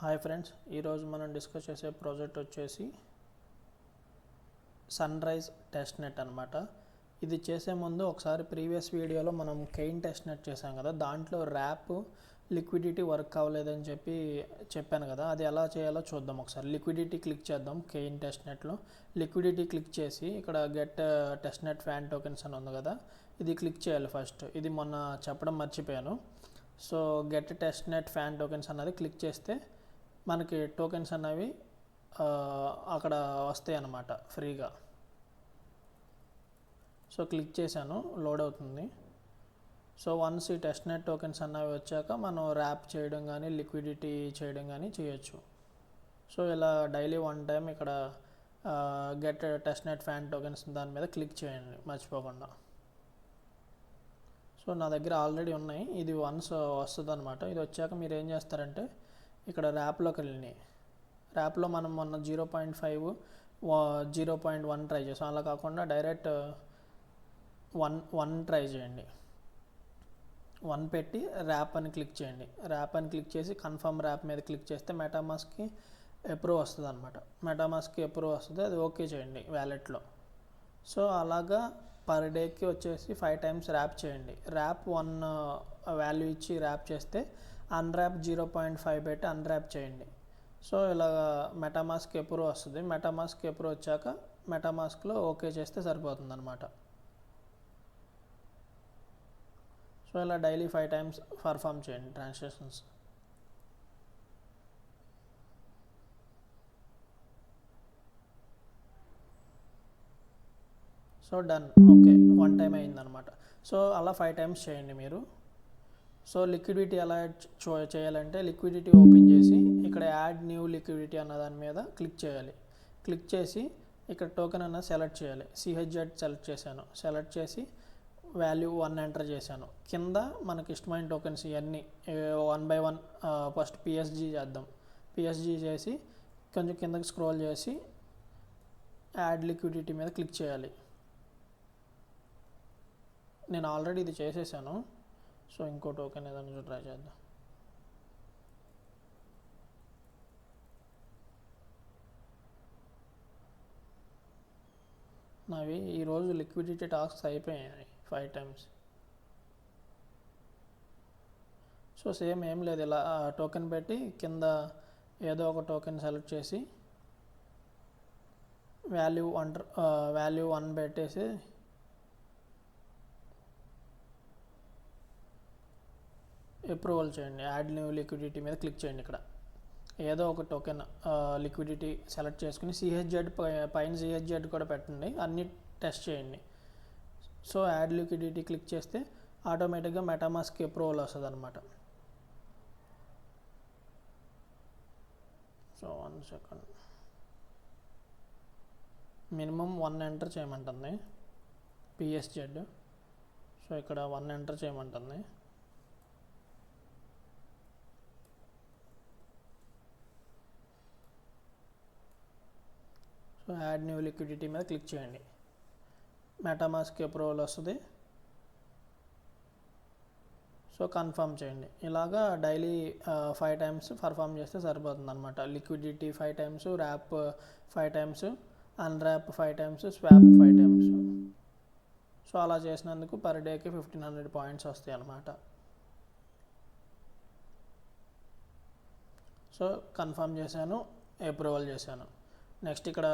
Hi friends, ఈరోజు మనం discuss చేసే ప్రాజెక్ట్ వచ్చేసి సన్ రైజ్ టెస్ట్ నెట్ అనమాట. ఇది చేసే ముందు ఒకసారి ప్రీవియస్ వీడియోలో మనం కెయిన్ టెస్ట్ నెట్ చేసాం కదా, దాంట్లో ర్యాప్ లిక్విడిటీ వర్క్ అవ్వలేదని చెప్పాను కదా, అది ఎలా చేయాలో చూద్దాం. ఒకసారి లిక్విడిటీ క్లిక్ చేద్దాం. కెయిన్ టెస్ట్ నెట్లో లిక్విడిటీ క్లిక్ చేసి ఇక్కడ get test net fan tokens అని ఉంది కదా, ఇది క్లిక్ చేయాలి ఫస్ట్. ఇది మొన్న చెప్పడం మర్చిపోయాను. So get test net fan tokens అన్నది క్లిక్ చేస్తే మనకి టోకెన్స్ అన్నవి అక్కడ వస్తాయి అన్నమాట ఫ్రీగా. సో క్లిక్ చేశాను, లోడ్ అవుతుంది. సో వన్స్ ఈ టెస్ట్ నెట్ టోకెన్స్ అన్నవి వచ్చాక మనం ర్యాప్ చేయడం కానీ లిక్విడిటీ చేయడం కానీ చేయొచ్చు. సో ఇలా డైలీ వన్ టైం ఇక్కడ get test net fan tokens దాని మీద క్లిక్ చేయండి మర్చిపోకుండా. సో నా దగ్గర ఆల్రెడీ ఉన్నాయి, ఇది వన్స్ వస్తుంది అనమాట. ఇది వచ్చాక మీరు ఏం చేస్తారంటే ఇక్కడ ర్యాప్లోకి వెళ్ళినాయి. ర్యాప్లో మనం మొన్న 0.5 0.1 ట్రై చేసాం, అలా కాకుండా డైరెక్ట్ 1 ట్రై చేయండి. 1 పెట్టి ర్యాప్ అని క్లిక్ చేయండి. ర్యాప్ అని క్లిక్ చేసి కన్ఫర్మ్ ర్యాప్ మీద క్లిక్ చేస్తే మెటామాస్క్కి అప్రూవ్ వస్తుంది అనమాట. మెటామాస్క్కి అప్రూవ్ వస్తుంది, అది ఓకే చేయండి వ్యాలెట్లో. సో అలాగా పర్ డేకి వచ్చేసి 5 టైమ్స్ ర్యాప్ చేయండి. ర్యాప్ 1 వాల్యూ ఇచ్చి ర్యాప్ చేస్తే అన్ర్యాప్ 0.5 పెట్టి అన్ర్యాప్ చేయండి. సో ఇలా మెటామాస్క్ అప్రూవ్ వస్తుంది. మెటామాస్క్ అప్రూవ్ వచ్చాక మెటామాస్క్లో ఓకే చేస్తే సరిపోతుంది అనమాట. సో ఇలా డైలీ 5 టైమ్స్ పర్ఫామ్ చేయండి transactions. So done, okay, 1 time అయిందనమాట. సో అలా 5 టైమ్స్ చేయండి మీరు. సో లిక్విడిటీ ఎలా చేయాలంటే లిక్విడిటీ ఓపెన్ చేసి ఇక్కడ యాడ్ న్యూ లిక్విడిటీ అన్న దాని మీద క్లిక్ చేయాలి. క్లిక్ చేసి ఇక్కడ టోకెన్ అన్నది సెలెక్ట్ చేయాలి. CHZ సెలెక్ట్ చేశాను. సెలెక్ట్ చేసి వాల్యూ 1 ఎంటర్ చేశాను. కింద మనకి ఇష్టమైన టోకెన్స్ ఇవన్నీ 1 by 1 ఫస్ట్ PSG చేద్దాం. PSG చేసి కొంచెం కిందకి స్క్రోల్ చేసి యాడ్ లిక్విడిటీ మీద క్లిక్ చేయాలి. నేను ఆల్రెడీ ఇది చేసేసాను. సో ఇంకో టోకెన్ ఏదైనా ట్రై చేద్దాం. నావి ఈరోజు లిక్విడిటీ టాస్క్స్ అయిపోయాయి 5 టైమ్స్. సో సేమ్ ఏం లేదు, ఇలా టోకెన్ పెట్టి కింద ఏదో ఒక టోకెన్ సెలెక్ట్ చేసి వాల్యూ 1 పెట్టేసి అప్రూవల్ చేయండి. యాడ్ న్యూ లిక్విడిటీ మీద క్లిక్ చేయండి. ఇక్కడ ఏదో ఒక టోకెన్ లిక్విడిటీ సెలెక్ట్ చేసుకుని CHZ పైన CHZ కూడా పెట్టండి, అన్నీ టెస్ట్ చేయండి. సో యాడ్ లిక్విడిటీ క్లిక్ చేస్తే ఆటోమేటిక్గా మెటామాస్క్ అప్రూవల్ వస్తుంది అనమాట. సో 1 సెకండ్, మినిమం 1 ఎంటర్ చేయమంటుంది PSZ. సో ఇక్కడ 1 ఎంటర్ చేయమంటుంది. సో యాడ్ న్యూ లిక్విడిటీ మీద క్లిక్ చేయండి. మెటామాస్క్ అప్రూవల్ వస్తుంది. సో కన్ఫర్మ్ చేయండి. ఇలాగా డైలీ 5 టైమ్స్ పర్ఫామ్ చేస్తే సరిపోతుంది అనమాట. Liquidity 5 times, wrap 5 times, unwrap 5 times, swap 5 times. So అలా చేసినందుకు పర్ డేకి 1500 పాయింట్స్ వస్తాయి అన్నమాట. సో కన్ఫర్మ్ చేశాను, అప్రూవల్ చేశాను. నెక్స్ట్ ఇక్కడ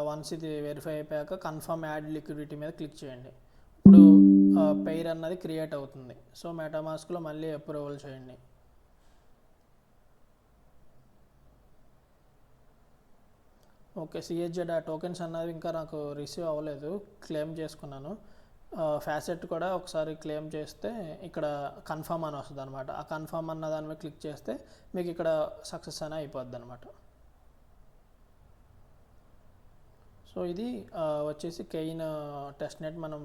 వన్స్ ఇది వెరిఫై అయిపోయాక కన్ఫర్మ్ యాడ్ లిక్విడిటీ మీద క్లిక్ చేయండి. ఇప్పుడు పెయిర్ అన్నది క్రియేట్ అవుతుంది. సో మెటామాస్క్లో మళ్ళీ అప్రూవల్ చేయండి. ఓకే, CHZ ఆ టోకెన్స్ అన్నది ఇంకా నాకు రిసీవ్ అవ్వలేదు, క్లెయిమ్ చేసుకున్నాను. ఫ్యాసెట్ కూడా ఒకసారి క్లెయిమ్ చేస్తే ఇక్కడ కన్ఫర్మ్ అని వస్తుంది అనమాట. ఆ కన్ఫర్మ్ అన్న దాని మీద క్లిక్ చేస్తే మీకు ఇక్కడ సక్సెస్ అని అయిపోద్ది అనమాట. సో ఇది వచ్చేసి కెయిన్ టెస్ట్ నెట్ మనం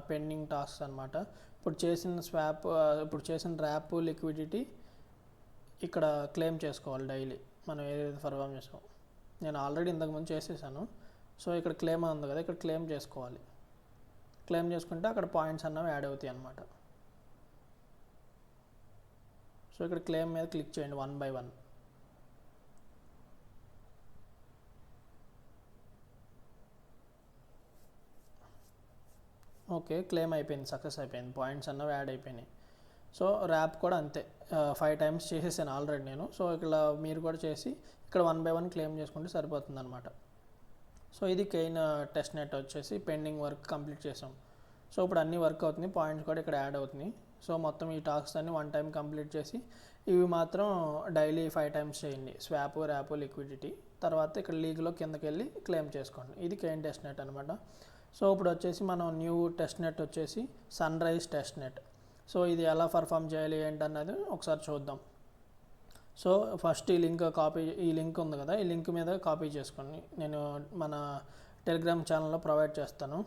పెండింగ్ టాస్క్స్ అనమాట. ఇప్పుడు చేసిన స్వాప్, ఇప్పుడు చేసిన ర్యాప్ లిక్విడిటీ ఇక్కడ క్లెయిమ్ చేసుకోవాలి డైలీ మనం ఏదైతే పర్ఫామ్ చేసామో. నేను ఆల్రెడీ ఇంతకుముందు చేసేసాను. సో ఇక్కడ క్లెయిమ్ ఉంది కదా, ఇక్కడ క్లెయిమ్ చేసుకోవాలి. క్లెయిమ్ చేసుకుంటే అక్కడ పాయింట్స్ అన్నవి యాడ్ అవుతాయి అన్నమాట. సో ఇక్కడ క్లెయిమ్ మీద క్లిక్ చేయండి 1 by 1. ఓకే, క్లెయిమ్ అయిపోయింది, సక్సెస్ అయిపోయింది, పాయింట్స్ అన్నవి యాడ్ అయిపోయినాయి. సో ర్యాప్ కూడా అంతే, 5 టైమ్స్ చేసేసాను ఆల్రెడీ నేను. సో ఇక్కడ మీరు కూడా చేసి ఇక్కడ 1 by 1 క్లెయిమ్ చేసుకుంటే సరిపోతుంది అనమాట. సో ఇది కెయిన్ టెస్ట్ నెట్ వచ్చేసి పెండింగ్ వర్క్ కంప్లీట్ చేసాం. సో ఇప్పుడు అన్నీ వర్క్ అవుతుంది, పాయింట్స్ కూడా ఇక్కడ యాడ్ అవుతున్నాయి. సో మొత్తం ఈ టాస్క్స్ అన్ని 1 టైం కంప్లీట్ చేసి ఇవి మాత్రం డైలీ 5 టైమ్స్ చేయండి, స్వాప్, ర్యాప్, లిక్విడిటీ. తర్వాత ఇక్కడ లీగ్లో కిందకి వెళ్ళి క్లెయిమ్ చేసుకోండి. ఇది కెయిన్ టెస్ట్ నెట్ అనమాట. సో ఇప్పుడు వచ్చేసి మనం న్యూ టెస్ట్ నెట్ వచ్చేసి sunrise test net. So ఇది ఎలా పర్ఫామ్ చేయాలి ఏంటన్నది ఒకసారి చూద్దాం. సో ఫస్ట్ ఈ లింక్ ఉంది కదా, ఈ లింక్ మీద కాపీ చేసుకోండి. నేను మన టెలిగ్రామ్ ఛానల్లో ప్రొవైడ్ చేస్తాను.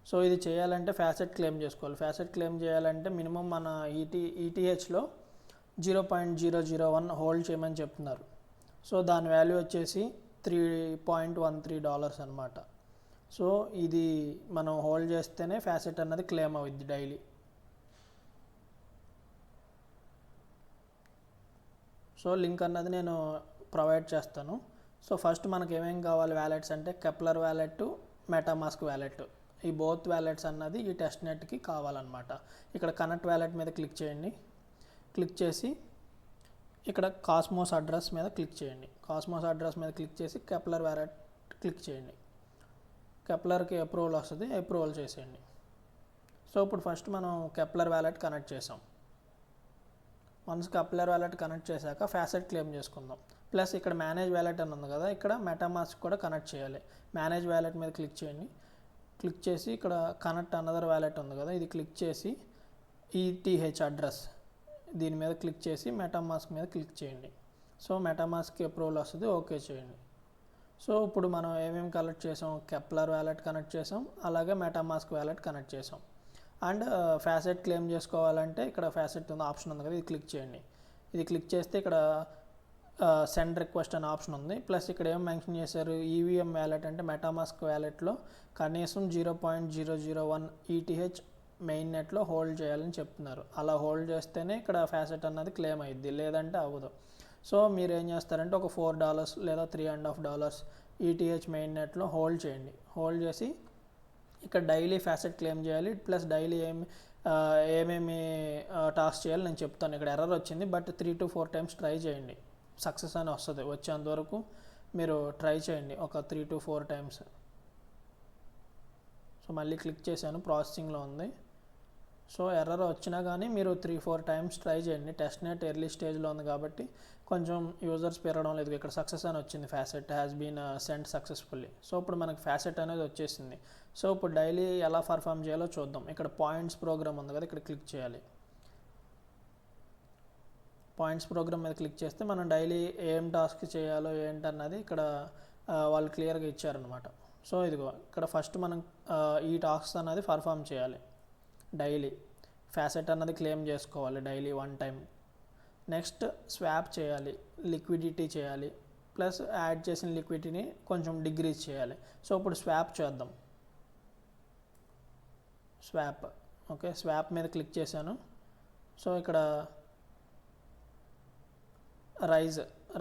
సో ఇది చేయాలంటే ఫ్యాసెట్ క్లెయిమ్ చేసుకోవాలి. ఫ్యాసెట్ క్లెయిమ్ చేయాలంటే మినిమం మన ఈటీహెచ్లో 0.001 హోల్డ్ చేయమని చెప్తున్నారు. సో దాని వాల్యూ వచ్చేసి $3.13 అనమాట. సో ఇది మనం హోల్డ్ చేస్తేనే ఫ్యాసెట్ అన్నది క్లెయిమ్ అవుద్ది డైలీ. సో లింక్ అన్నది నేను ప్రొవైడ్ చేస్తాను. సో ఫస్ట్ మనకి ఏమేమి కావాలి వ్యాలెట్స్ అంటే కెప్లర్ వ్యాలెట్, మెటామాస్క్ వ్యాలెట్. ఈ బోత్ వ్యాలెట్స్ అన్నది ఈ టెస్ట్ నెట్కి కావాలన్నమాట. ఇక్కడ కనెక్ట్ వ్యాలెట్ మీద క్లిక్ చేయండి. క్లిక్ చేసి ఇక్కడ కాస్మోస్ అడ్రస్ మీద క్లిక్ చేయండి. కాస్మోస్ అడ్రస్ మీద క్లిక్ చేసి కెప్లర్ వ్యాలెట్ క్లిక్ చేయండి. కెప్లర్కి అప్రూవల్ వస్తుంది, అప్రూవల్ చేసేయండి. సో ఇప్పుడు ఫస్ట్ మనం కెప్లర్ వ్యాలెట్ కనెక్ట్ చేసాం. వన్స్ కెప్లర్ వ్యాలెట్ కనెక్ట్ చేశాక ఫ్యాసెట్ క్లెయిమ్ చేసుకుందాం. ప్లస్ ఇక్కడ మేనేజ్ వ్యాలెట్ అని ఉంది కదా, ఇక్కడ మెటామాస్క్ కూడా కనెక్ట్ చేయాలి. మేనేజ్ వ్యాలెట్ మీద క్లిక్ చేయండి. క్లిక్ చేసి ఇక్కడ కనెక్ట్ అనదర్ వ్యాలెట్ ఉంది కదా, ఇది క్లిక్ చేసి ఈటీహెచ్ అడ్రస్ దీని మీద క్లిక్ చేసి మెటామాస్క్ మీద క్లిక్ చేయండి. సో మెటామాస్క్కి అప్రూవల్ వస్తుంది, ఓకే చేయండి. సో ఇప్పుడు మనం ఏమేమి కనెక్ట్ చేసాం, కెప్లర్ వ్యాలెట్ కనెక్ట్ చేసాం, అలాగే మెటామాస్క్ వ్యాలెట్ కనెక్ట్ చేసాం. అండ్ ఫ్యాసెట్ క్లెయిమ్ చేసుకోవాలంటే ఇక్కడ ఫ్యాసెట్ ఉంది ఆప్షన్ ఉంది కదా, ఇది క్లిక్ చేయండి. ఇది క్లిక్ చేస్తే ఇక్కడ సెండ్ రిక్వెస్ట్ అనే ఆప్షన్ ఉంది. ప్లస్ ఇక్కడ ఏం మెన్షన్ చేశారు, ఈవీఎం వ్యాలెట్ అంటే మెటామాస్క్ వ్యాలెట్లో కనీసం 0.001 ఈటీహెచ్ మెయిన్ నెట్లో హోల్డ్ చేయాలని చెప్తున్నారు. అలా హోల్డ్ చేస్తేనే ఇక్కడ ఫ్యాసెట్ అన్నది క్లెయిమ్ అయ్యిద్ది, లేదంటే అవ్వదు. సో మీరు ఏం చేస్తారంటే ఒక $4 లేదా $3.50 ఈటీహెచ్ మెయిన్ నెట్లో హోల్డ్ చేయండి. హోల్డ్ చేసి ఇక్కడ డైలీ ఫ్యాసెట్ క్లెయిమ్ చేయాలి. ప్లస్ డైలీ ఏమేమి టాస్క్ చేయాలి నేను చెప్తాను. ఇక్కడ ఎర్రర్ వచ్చింది, బట్ 3 to 4 టైమ్స్ ట్రై చేయండి, సక్సెస్ అని వస్తుంది. వచ్చేంతవరకు మీరు ట్రై చేయండి ఒక 3 to 4 టైమ్స్. సో మళ్ళీ క్లిక్ చేశాను, ప్రాసెసింగ్లో ఉంది. సో ఎర్రర్ వచ్చినా కానీ మీరు 3-4 టైమ్స్ ట్రై చేయండి. టెస్ట్ నెట్ ఎర్లీ స్టేజ్లో ఉంది కాబట్టి కొంచెం యూజర్స్ పెరగడం లేదు. ఇక్కడ సక్సెస్ అని వచ్చింది, faucet has been send successfully. So ఇప్పుడు మనకి ఫ్యాసెట్ అనేది వచ్చేసింది. సో ఇప్పుడు డైలీ ఎలా పర్ఫామ్ చేయాలో చూద్దాం. ఇక్కడ పాయింట్స్ ప్రోగ్రామ్ ఉంది కదా, ఇక్కడ క్లిక్ చేయాలి. పాయింట్స్ ప్రోగ్రామ్ మీద క్లిక్ చేస్తే మనం డైలీ ఏం టాస్క్ చేయాలో ఏంటన్నది ఇక్కడ వాళ్ళు క్లియర్గా ఇచ్చారనమాట. సో ఇదిగో ఇక్కడ ఫస్ట్ మనం ఈ టాస్క్ అన్నది పర్ఫామ్ చేయాలి డైలీ. ఫ్యాసెట్ అన్నది క్లెయిమ్ చేసుకోవాలి డైలీ 1 టైం. నెక్స్ట్ స్వాప్ చేయాలి, లిక్విడిటీ చేయాలి, ప్లస్ యాడ్ చేసిన లిక్విడిటీని కొంచెం డిక్రీజ్ చేయాలి. సో ఇప్పుడు స్వాప్ చేద్దాం. స్వాప్, ఓకే, స్వాప్ మీద క్లిక్ చేశాను. సో ఇక్కడ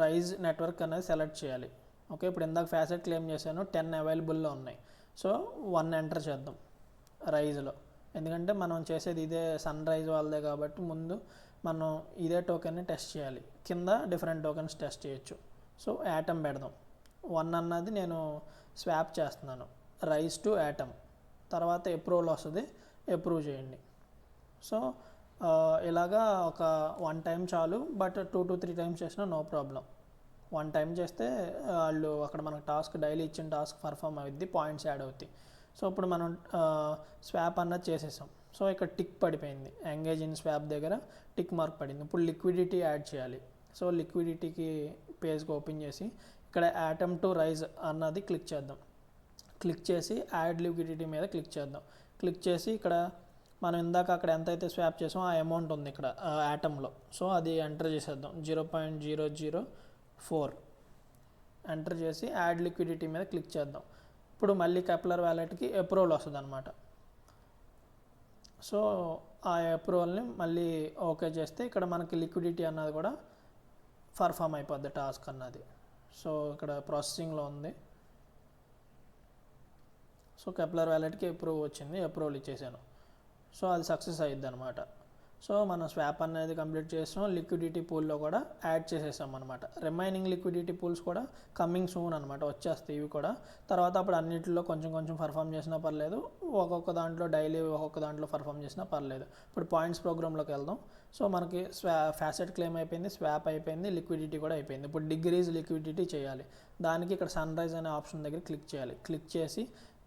రైజ్ నెట్వర్క్ అనేది సెలెక్ట్ చేయాలి. ఓకే, ఇప్పుడు ఇందాక ఫ్యాసెట్ క్లెయిమ్ చేశాను, 10 అవైలబుల్లో ఉన్నాయి. సో 1 ఎంటర్ చేద్దాం రైజ్లో. ఎందుకంటే మనం చేసేది ఇదే సన్ రైజ్ వాళ్ళదే కాబట్టి ముందు మనం ఇదే టోకెన్ని టెస్ట్ చేయాలి. కింద డిఫరెంట్ టోకెన్స్ టెస్ట్ చేయొచ్చు. సో యాటమ్ పెడదాం. 1 అన్నది నేను స్వాప్ చేస్తున్నాను, రైజ్ టు యాటమ్. తర్వాత అప్రూవల్ వస్తుంది, అప్రూవ్ చేయండి. సో ఇలాగా ఒక 1 టైం చాలు, బట్ 2 to 3 టైమ్స్ చేసినా నో ప్రాబ్లం. 1 టైం చేస్తే వాళ్ళు అక్కడ మనకు టాస్క్ డైలీ ఇచ్చిన టాస్క్ పర్ఫామ్ అవుద్ది, పాయింట్స్ యాడ్ అవుతాయి. సో ఇప్పుడు మనం స్వాప్ అన్నది చేసేసాం. సో ఇక్కడ టిక్ పడిపోయింది, ఎంగేజ్ ఇన్ స్వాప్ దగ్గర టిక్ మార్క్ పడింది. ఇప్పుడు లిక్విడిటీ యాడ్ చేయాలి. సో లిక్విడిటీకి పేజ్కి ఓపెన్ చేసి ఇక్కడ యాటమ్ టు రైజ్ అన్నది క్లిక్ చేద్దాం. క్లిక్ చేసి యాడ్ లిక్విడిటీ మీద క్లిక్ చేద్దాం. క్లిక్ చేసి ఇక్కడ మనం ఇందాక అక్కడ ఎంతైతే స్వాప్ చేసామో ఆ అమౌంట్ ఉంది ఇక్కడ యాటంలో. సో అది ఎంటర్ చేసేద్దాం, 0.004 ఎంటర్ చేసి యాడ్ లిక్విడిటీ మీద క్లిక్ చేద్దాం. ఇప్పుడు మళ్ళీ కెప్లర్ వ్యాలెట్కి అప్రూవల్ వస్తుంది అనమాట. సో ఆ అప్రూవల్ని మళ్ళీ ఓకే చేస్తే ఇక్కడ మనకి లిక్విడిటీ అన్నది కూడా పర్ఫామ్ అయిపోద్ది టాస్క్ అన్నది. సో ఇక్కడ ప్రాసెసింగ్లో ఉంది. సో కెప్లర్ వ్యాలెట్కి అప్రూవల్ ఇచ్చేసాను. సో అది సక్సెస్ అయ్యిద్ది అనమాట. సో మనం స్వాప్ అనేది కంప్లీట్ చేసాం. లిక్విడిటీ పూల్లో కూడా యాడ్ చేసేసాం అనమాట. రిమైనింగ్ లిక్విడిటీ పూల్స్ కూడా కమింగ్ సూన్ అనమాట, వచ్చేస్తాయి ఇవి కూడా. తర్వాత అప్పుడు అన్నింటిలో కొంచెం పర్ఫామ్ చేసినా పర్లేదు, ఒక్కొక్క దాంట్లో డైలీ ఒక్కొక్క దాంట్లో పర్ఫామ్ చేసినా పర్లేదు. ఇప్పుడు పాయింట్స్ ప్రోగ్రామ్లోకి వెళ్దాం. సో మనకి ఫ్యాసెట్ క్లెయిమ్ అయిపోయింది, స్వాప్ అయిపోయింది, లిక్విడిటీ కూడా అయిపోయింది. ఇప్పుడు డిగ్రీస్ లిక్విడిటీ చేయాలి. దానికి ఇక్కడ సన్ రైజ్ అనే ఆప్షన్ దగ్గర క్లిక్ చేయాలి. క్లిక్ చేసి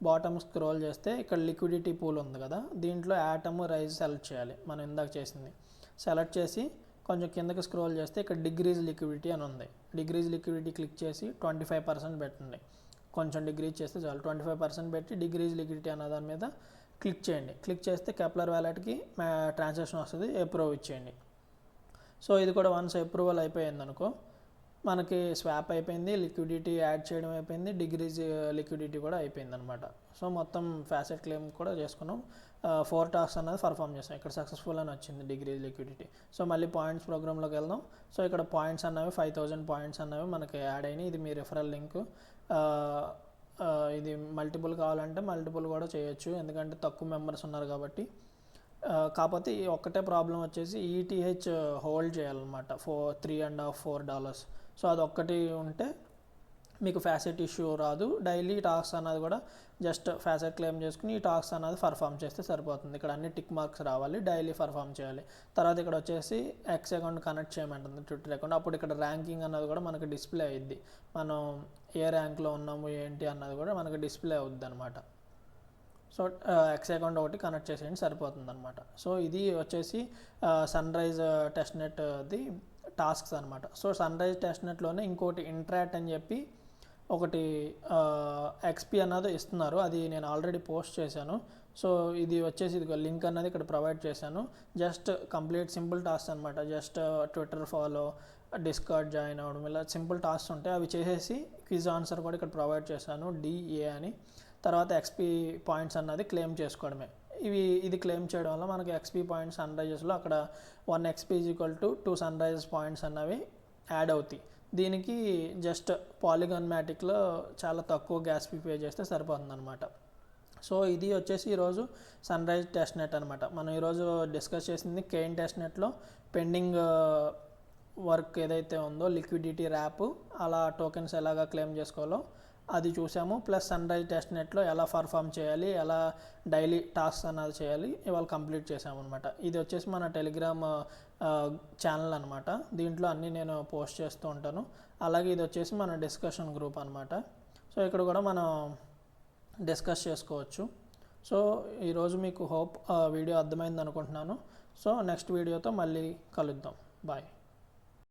బాటమ్ స్క్రోల్ చేస్తే ఇక్కడ లిక్విడిటీ పూల్ ఉంది కదా, దీంట్లో యాటమ్ రైజ్ సెలెక్ట్ చేయాలి. మనం ఇందాక చేసింది సెలెక్ట్ చేసి కొంచెం కిందకి స్క్రోల్ చేస్తే ఇక్కడ డిగ్రీస్ లిక్విడిటీ అని ఉంది. డిగ్రీస్ లిక్విడిటీ క్లిక్ చేసి 25% పెట్టండి. కొంచెం డిగ్రీస్ చేస్తే చాలు, 25% పెట్టి డిగ్రీస్ లిక్విడిటీ అన్న దాని మీద క్లిక్ చేయండి. క్లిక్ చేస్తే కెప్లర్ వ్యాలెట్కి ట్రాన్సాక్షన్ వస్తుంది, అప్రూవ్ ఇచ్చేయండి. సో ఇది కూడా వన్స్ అప్రూవల్ అయిపోయింది అనుకో, మనకి స్వాప్ అయిపోయింది, లిక్విడిటీ యాడ్ చేయడం అయిపోయింది, డిగ్రీస్ లిక్విడిటీ కూడా అయిపోయింది అనమాట. సో మొత్తం ఫ్యాసెట్ క్లెయిమ్ కూడా చేసుకున్నాం. 4 టాస్క్స్ అనేది పర్ఫామ్ చేస్తాం. ఇక్కడ సక్సెస్ఫుల్ అని వచ్చింది డిగ్రీస్ లిక్విడిటీ. సో మళ్ళీ పాయింట్స్ ప్రోగ్రామ్లోకి వెళ్దాం. సో ఇక్కడ పాయింట్స్ అన్నవి 5000 పాయింట్స్ అన్నవి మనకి యాడ్ అయినాయి. ఇది మీ రిఫరల్ లింక్. ఇది మల్టిపుల్ కావాలంటే మల్టిపుల్ కూడా చేయొచ్చు, ఎందుకంటే తక్కువ మెంబర్స్ ఉన్నారు కాబట్టి. కాకపోతే ఈ ఒక్కటే ప్రాబ్లం వచ్చేసి ఈటీహెచ్ హోల్డ్ చేయాలన్నమాట, $3.5-4. సో అదొక్కటి ఉంటే మీకు ఫ్యాసెట్ ఇష్యూ రాదు. డైలీ టాస్క్ అన్నది కూడా జస్ట్ ఫ్యాసెట్ క్లెయిమ్ చేసుకుని ఈ టాస్క్ అన్నది పర్ఫామ్ చేస్తే సరిపోతుంది. ఇక్కడ అన్ని టిక్ మార్క్స్ రావాలి, డైలీ పర్ఫామ్ చేయాలి. తర్వాత ఇక్కడ వచ్చేసి ఎక్స్ అకౌంట్ కనెక్ట్ చేయమంటుంది, ట్విట్టర్ అకౌంట్. అప్పుడు ఇక్కడ ర్యాంకింగ్ అన్నది కూడా మనకి డిస్ప్లే అయ్యిద్ది. మనం ఏ ర్యాంక్లో ఉన్నాము ఏంటి అన్నది కూడా మనకి డిస్ప్లే అవుద్ది అనమాట. సో ఎక్స్ అకౌంట్ ఒకటి కనెక్ట్ చేసేయండి, సరిపోతుంది అనమాట. సో ఇది వచ్చేసి సన్ రైజ్ టెస్ట్ నెట్ది టాస్క్స్ అనమాట. సో సన్ రైజ్ టెస్ట్ నెట్లోనే ఇంకోటి ఇంట్రాక్ట్ అని చెప్పి ఒకటి ఎక్స్పీ అన్నది ఇస్తున్నారు, అది నేను ఆల్రెడీ పోస్ట్ చేశాను. సో ఇది వచ్చేసి ఇది లింక్ అన్నది ఇక్కడ ప్రొవైడ్ చేశాను. జస్ట్ కంప్లీట్ సింపుల్ టాస్క్ అనమాట. Just Twitter follow, discard join అవ్వడం, ఇలా సింపుల్ టాస్క్స్ ఉంటాయి. అవి చేసేసి క్విజ్ ఆన్సర్ కూడా ఇక్కడ ప్రొవైడ్ చేశాను, DA అని. తర్వాత XP పాయింట్స్ అన్నది క్లెయిమ్ చేసుకోవడమే. ఇది క్లెయిమ్ చేయడం వల్ల మనకి XP పాయింట్స్ సన్ రైజెస్లో అక్కడ 1 XP = 2 సన్ రైజెస్ పాయింట్స్ అన్నవి యాడ్ అవుతాయి. దీనికి జస్ట్ పాలిగాన్ మ్యాటిక్లో చాలా తక్కువ గ్యాస్ ఫీ పే చేస్తే సరిపోతుంది అనమాట. సో ఇది వచ్చేసి ఈరోజు సన్ రైజ్ టెస్ట్ నెట్ అనమాట. మనం ఈరోజు డిస్కస్ చేసింది కేన్ టెస్ట్ నెట్లో పెండింగ్ వర్క్ ఏదైతే ఉందో లిక్విడిటీ ర్యాప్, అలా టోకెన్స్ ఎలాగా క్లెయిమ్ చేసుకోవాలో అది చూసాము. ప్లస్ సన్ రైజ్ టెస్ట్ నెట్లో ఎలా పర్ఫామ్ చేయాలి, ఎలా డైలీ టాస్క్ అన్నది చేయాలి, ఇవాళ కంప్లీట్ చేసాము అనమాట. ఇది వచ్చేసి మన టెలిగ్రామ్ ఛానల్ అనమాట. దీంట్లో అన్నీ నేను పోస్ట్ చేస్తూ ఉంటాను. అలాగే ఇది వచ్చేసి మన డిస్కషన్ గ్రూప్ అనమాట. సో ఇక్కడ కూడా మనం డిస్కస్ చేసుకోవచ్చు. సో ఈరోజు మీకు వీడియో అర్థమైంది అనుకుంటున్నాను. సో నెక్స్ట్ వీడియోతో మళ్ళీ కలుద్దాం. బాయ్.